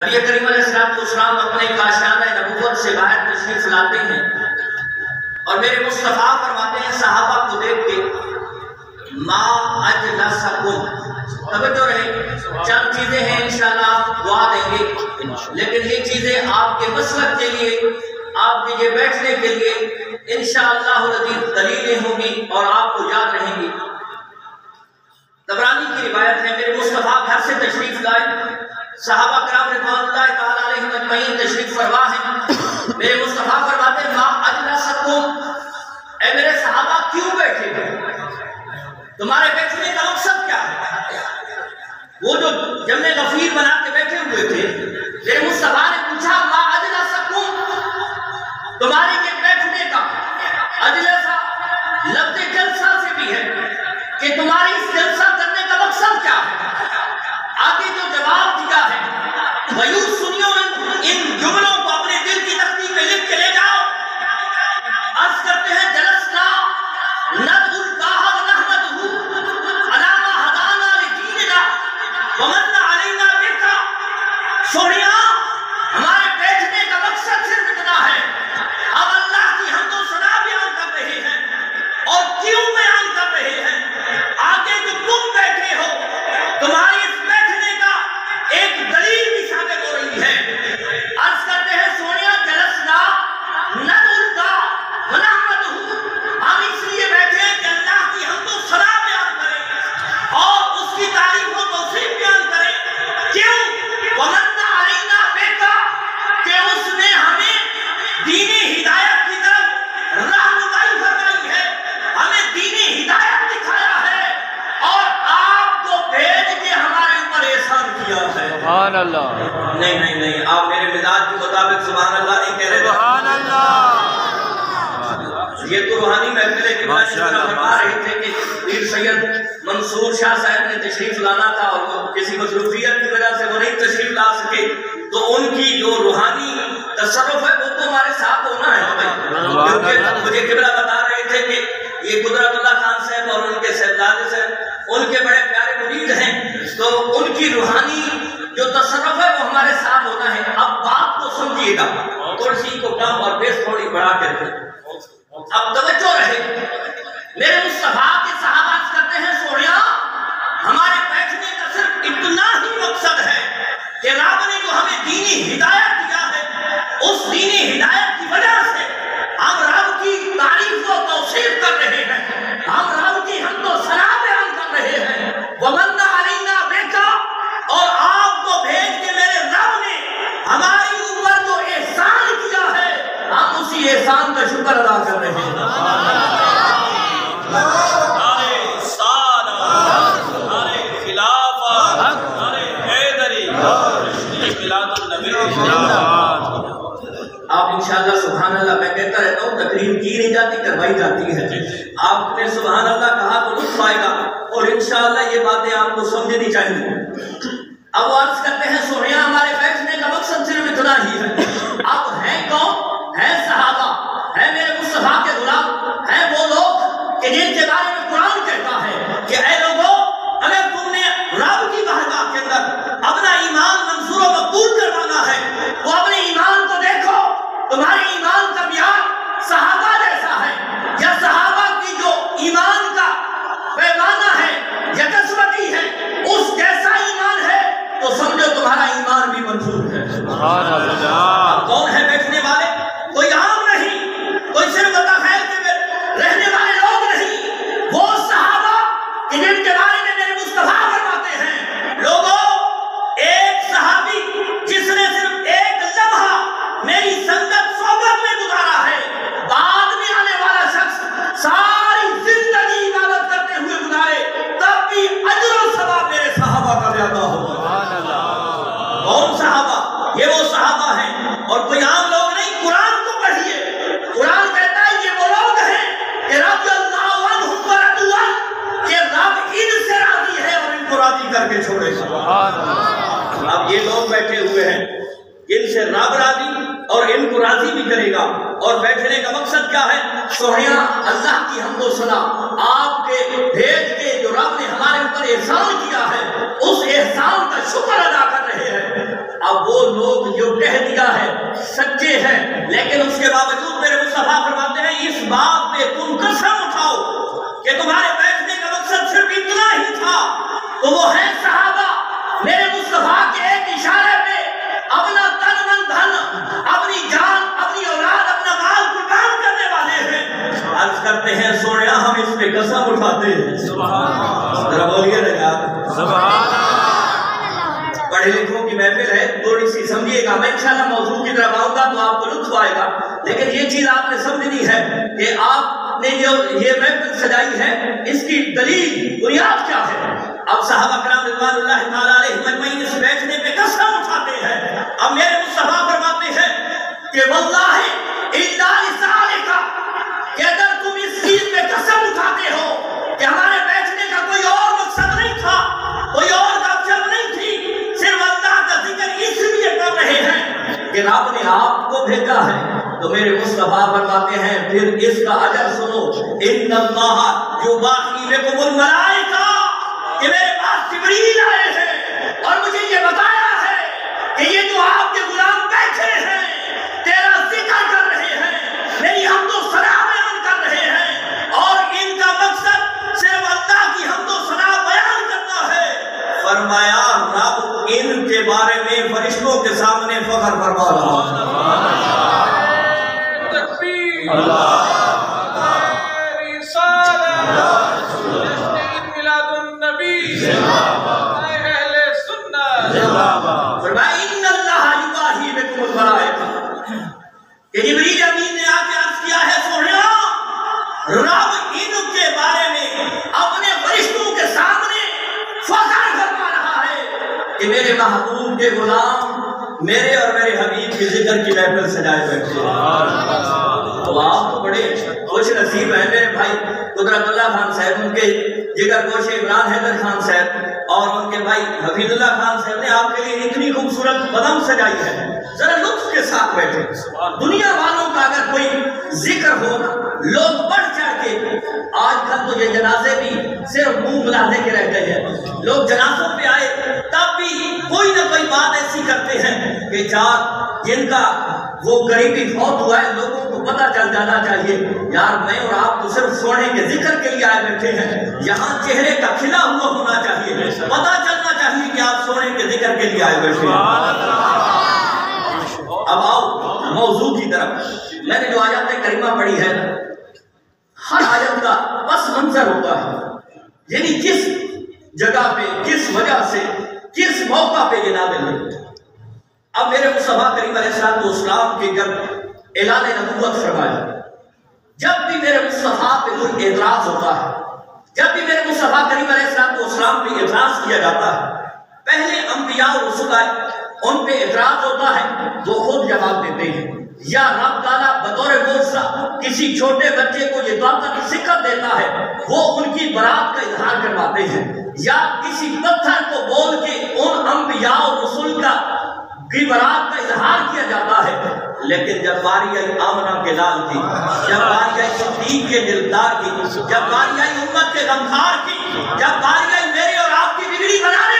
نبی کریم علیہ السلام اپنے کاشانہ نبوت سے باہر تشریف لاتے ہیں اور میرے مصطفیٰ فرماتے ہیں صحابہ کو دیکھ کے ما اجلسکم، توجہ رہے چند چیزیں ہیں انشاءاللہ آپ دعا دیں گے، لیکن یہ چیزیں آپ کے مسلک کے لیے، آپ کے یہ بیٹھنے کے لیے انشاءاللہ العزیز دلیلیں ہوں گی اور آپ کو یاد رہیں گی۔ طبرانی کی روایت ہے میرے مصطفیٰ گھر سے تشریف لائے، صحابہ کرام رضوان اللہ تعالیٰ علیہم اجمعین تشریف فرما ہیں، میرے مصطفیٰ فرماتے ہیں ما اجلسکم، اے میرے صحابہ کیوں بیٹھے ہیں؟ تمہارے بیٹھنے کا مقصد کیا ہے؟ وہ جو جمع غفیر بنا کے بیٹھے ہوئے تھے، میرے مصطفیٰ نے پوچھا ما اجلسکم، تمہارے یہ بیٹھنے کا اجلسہ لفظ جلسہ سے بھی ہے کہ تمہاری اس جلسہ کرنے کا مقصد کیا ہے؟ آگے جو جواب دیا ہے ویوں سنیو ان جملوں کو اپنے دل کی تختی پہ لکھ کے لے جاؤ۔ عرض کرتے ہیں جلسنا ندعو اللہ ونحمدہ علی ما ہدانا لدیننا ومن علینا بک، سوڑیا ہمارے بیٹھنے کا مقصد صرف اتنا ہے، اب اللہ کی حمد و ثنا بیان کر رہے ہیں اور کیوں بیان کر رہے ہیں؟ آگے جو تم بیٹھے ہو تمہاری اس بیٹھنے کا ایک دلیل بھی ثابت ہو رہی ہے۔ عرض کرتے ہیں سونیا جلسنا ندعو اللہ ونحمدہ، ہم اس لیے بیٹھے ہیں کہ اللہ کی حمد و ثنا بیان کریں اور اس کی تعریف و توصیف بیان کریں۔ کیوں؟ ومن علینا بک، کہ اس نے ہمیں دین ہدایت کی طرف رہنمائی فرمائی ہے، ہمیں دین ہدایت دکھایا ہے اور آپ کو بھیج کے ہمارے اوپر احسان کیا ہے۔ سبحان اللہ، نہیں آپ میرے مزاج کے مطابق سبحان اللہ نہیں کہہ رہے۔ سبحان اللہ، یہ تو روحانی محفل ہے کہ فرما رہے تھے کہ پیر سید منصور شاہ صاحب نے تشریف لانا تھا اور وہ کسی مصروفیت کی وجہ سے وہ نہیں تشریف لا سکے، تو ان کی جو روحانی تصرف ہے وہ تو ہمارے ساتھ ہونا ہے بھائی، کیونکہ مجھے قبلہ بتا رہے تھے کہ یہ قدرت اللہ خان صاحب اور ان کے صاحبزادے صاحب ان کے بڑے پیارے مرید ہیں، تو ان کی روحانی جو تصرف ہے وہ ہمارے ساتھ ہونا ہے۔ اب بات کو سمجھیے گا، کرسی کو کم اور بیس تھوڑی بڑھا کر کے اب توجہ رہے۔ میرے مصطفیٰ کے صحابہ کرتے ہیں سوڑیا ہمارے بیٹھنے کا صرف اتنا ہی مقصد ہے کہ رب نے جو ہمیں دینی ہدایت دیا ہے اس دینی ہدایت کی وجہ سے ہم رب کی تعریف و توصیف کر رہے ہیں، ہم رب کی حمد و ثنا بیان کر رہے ہیں۔ ومن علینا بک، اور آپ کو بھیج کے میرے رب نے ہماری اوپر جو احسان کیا ہے ہم اسی احسان کا شکر ادا کر رہے ہیں۔ آپ انشاءاللہ سبحان اللہ، میں کہتا رہتا ہوں تقریر کی نہیں جاتی کروائی جاتی ہے، آپ نے سبحان اللہ کہا تو لطف آئے گا اور انشاءاللہ یہ باتیں آپ کو سمجھنی چاہیے۔ اب وہ عرض کرتے ہیں سوڑیا ہمارے بیٹھنے کا مقصد صرف اتنا ہی ہے، اب ہیں کون؟ ہیں صحابہ، ہیں میرے مصطفیٰ کے غلام، ہیں وہ لوگ کہ جن کے بارے میں قرآن کہتا ہے کہ اے لوگوں اگر تم نے رب کی بارگاہ کے اندر اپنا ایمان منظور و مقبول کروانا ہے تو اپنے ایمان کو دیکھو، تمہارے ایمان کا معیار صحابہ جیسا ہے یا صحابہ کی جو ایمان کا پیمانہ ہے یا قسمتی ہے اس جیسا ایمان ہے تو سمجھو تمہارا ایمان بھی منظور ہے۔ سبحان اللہ، کون ہے بیٹھنے والے؟ کوئی عام نہیں، کوئی صرف خیر کے رہنے والے لوگ نہیں، وہ صحابہ کہ جن کے بارے میں میرے مصطفیٰ فرماتے ہیں لوگوں ایک صحابی جس نے صرف ایک لمحہ میری سنگت صحبت میں گزارا ہے، بعد میں آنے والا شخص ساری زندگی عبادت کرتے ہوئے گزارے تب بھی اجر و ثواب میرے صحابہ کا زیادہ ہوگا۔ کون صحابہ؟ یہ وہ صحابہ ہیں اور کوئی عام لوگ نہیں۔ قرآن کو پڑھیے، قرآن کہتا ہے یہ وہ لوگ ہیں کہ رب اللہ عنہم ورضوا عنہ، کہ رب ان سے راضی ہے اور ان کو راضی کر کے چھوڑے گا۔ اب یہ لوگ بیٹھے ہوئے ہیں ان سے رب راضی اور ان کو راضی بھی کرے گا، اور بیٹھنے کا مقصد کیا ہے؟ سوڑیا اللہ کی حمد و ثنا، آپ کے بھیج کے جو رب نے ہمارے اوپر احسان کیا ہے اس احسان کا شکر ادا کر رہے ہیں۔ اب وہ لوگ جو کہہ دیا ہے سچے ہیں، لیکن اس کے باوجود میرے مصطفیٰ فرماتے ہیں اس بات پہ تم قسم اٹھاؤ کہ تمہارے بیٹھنے کا مقصد صرف اتنا ہی تھا، تو وہ ہے صحابہ میرے مصطفیٰ کے ایک اشارے پہ اپنا تن من دھن، اپنی جان، اپنی اولاد، اپنا مال قربان کرنے والے ہیں۔ عرض کرتے ہیں سونے ہم اس پہ قسم اٹھاتے ہیں، ذرا بولیے نا یار سبحان اللہ۔ پڑھے لکھوں کی محفل ہے، تھوڑی سی سمجھیے گا، میں انشاءاللہ موضوع کی طرف آؤں گا تو آپ کو لطف آئے گا، لیکن یہ چیز آپ نے سمجھنی ہے کہ آپ نے جو یہ محفل سجائی ہے اس کی دلیل بنیاد کیا ہے۔ اب صحابہ کرام رضوان اللہ تعالیٰ علیہ اجمعین اس بیٹھنے پہ قسم اٹھاتے ہیں۔ اب میرے مصطفیٰ فرماتے ہیں کہ واللہ الا لذالک، کہ اگر تم اس چیز پہ قسم اٹھاتے ہو کہ ہمارے بیٹھنے کا کوئی اور مقصد نہیں تھا، کوئی اور مقصد نہیں تھی، صرف اللہ کا ذکر اس لیے کر رہے ہیں کہ رب نے آپ کو بھیجا ہے، تو میرے مصطفیٰ فرماتے ہیں پھر اس کا اجر سنو، ان اللہ یباہی بکم الملائکہ، کہ میرے پاس جبریل آئے ہیں اور مجھے یہ بتایا ہے کہ یہ جو آپ کے غلام بیٹھے ہیں تیرا ذکر کر رہے ہیں، میری حمد و ثنا بیان کر رہے ہیں، اور ان کا مقصد صرف اللہ کی حمد و ثنا بیان کرنا ہے۔ فرمایا رب ان کے بارے میں فرشتوں کے سامنے فخر فرما رہا اللہ کہ جبریل امین نے آ کے عرض کیا ہے سوہیا رب ان کے بارے میں اپنے فرشتوں کے سامنے فخر فرما رہا ہے کہ میرے محبوب کے غلام میرے اور میرے حبیب کے ذکر کی محفل سجائے بیٹھے ہیں۔ تو آپ تو بڑے خوش نصیب ہیں میرے بھائی قدرت اللہ خان صاحب، ان کے جگر گوش عمران حیدر خان صاحب اور ان کے بھائی حفیظ اللہ خان صاحب نے آپ کے لیے اتنی خوبصورت بزم سجائی ہے، ذرا لطف کے ساتھ بیٹھے۔ دنیا والوں کا اگر کوئی ذکر ہو نا، لوگ بڑھ چڑھ کے، آج کل تو یہ جنازے بھی صرف منہ ملانے کے رہ گئے ہیں، لوگ جنازوں پہ آئے تب بھی کوئی نہ کوئی بات ایسی کرتے ہیں کہ چار جن کا وہ قریبی فوت ہوا ہے لوگوں کو پتہ چل جانا چاہیے، یار میں اور آپ تو صرف سونے کے ذکر کے لیے آئے بیٹھے ہیں، یہاں چہرے کا کھلا ہوا ہونا چاہیے، پتہ چلنا چاہیے کہ آپ سونے کے ذکر کے لیے آئے بیٹھے ہیں۔ اب آؤ موضوع کی طرف۔ میں نے جو آیات کریمہ پڑھی ہے ہر آیت کا پس منظر ہوتا ہے، یعنی کس جگہ پہ، کس وجہ سے، کس موقع پہ یہ نازل ہوئی۔ اب میرے مصطفیٰ کریم علیہ السلام کے جب اعلان نبوت فرمایا، جب بھی میرے مصطفیٰ پہ کوئی اعتراض ہوتا ہے، جب بھی میرے مصطفیٰ کریم علیہ السلام پہ اعتراض کیا جاتا ہے، پہلے انبیاء اور رسول آئے، ان پہ اعتراض ہوتا ہے وہ خود جواب دیتے ہیں، یا رب تعالیٰ بطور معجزہ کسی چھوٹے بچے کو یہ طاقت سکھا دیتا ہے، وہ ان کی برات کا اظہار کرواتے ہیں، یا کسی پتھر کو بول کے ان انبیاء اور رسول کی برات کا اظہار کیا جاتا ہے۔ لیکن جب باری آئی آمنہ کے لال کی، جب باری آئی صدیق کے دلدار کی، جب باری آئی امت کے غمخوار کی، جب باری آئی میرے اور آپ کی بگڑی بنانے